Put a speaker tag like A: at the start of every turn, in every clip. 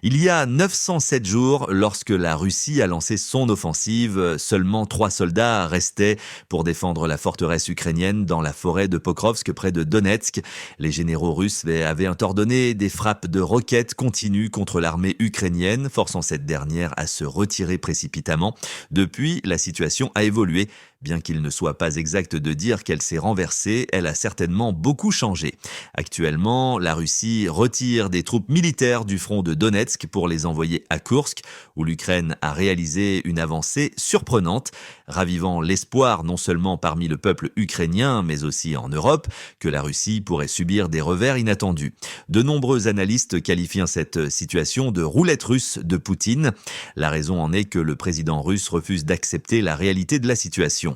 A: Il y a 907 jours, lorsque la Russie a lancé son offensive, seulement 3 soldats restaient pour défendre la forteresse ukrainienne dans la forêt de Pokrovsk près de Donetsk. Les généraux russes avaient ordonné des frappes de roquettes continues contre l'armée ukrainienne, forçant cette dernière à se retirer précipitamment. Depuis, la situation a évolué. Bien qu'il ne soit pas exact de dire qu'elle s'est renversée, elle a certainement beaucoup changé. Actuellement, la Russie retire des troupes militaires du front de Donetsk pour les envoyer à Kursk, où l'Ukraine a réalisé une avancée surprenante, ravivant l'espoir non seulement parmi le peuple ukrainien, mais aussi en Europe, que la Russie pourrait subir des revers inattendus. De nombreux analystes qualifient cette situation de roulette russe de Poutine. La raison en est que le président russe refuse d'accepter la réalité de la situation.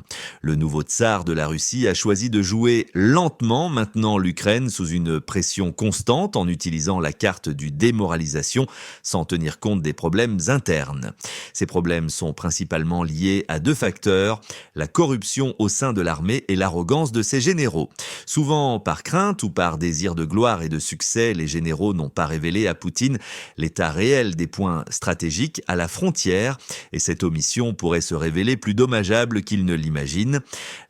A: Le nouveau tsar de la Russie a choisi de jouer lentement, maintenant l'Ukraine sous une pression constante en utilisant la carte du démoralisation sans tenir compte des problèmes internes. Ces problèmes sont principalement liés à 2 facteurs, la corruption au sein de l'armée et l'arrogance de ses généraux. Souvent par crainte ou par désir de gloire et de succès, les généraux n'ont pas révélé à Poutine l'état réel des points stratégiques à la frontière et cette omission pourrait se révéler plus dommageable qu'il ne l'imagine.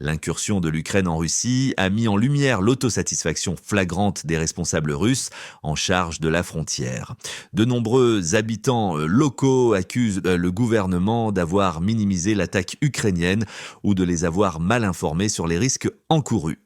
A: L'incursion de l'Ukraine en Russie a mis en lumière l'autosatisfaction flagrante des responsables russes en charge de la frontière. De nombreux habitants locaux accusent le gouvernement d'avoir minimisé l'attaque ukrainienne ou de les avoir mal informés sur les risques encourus.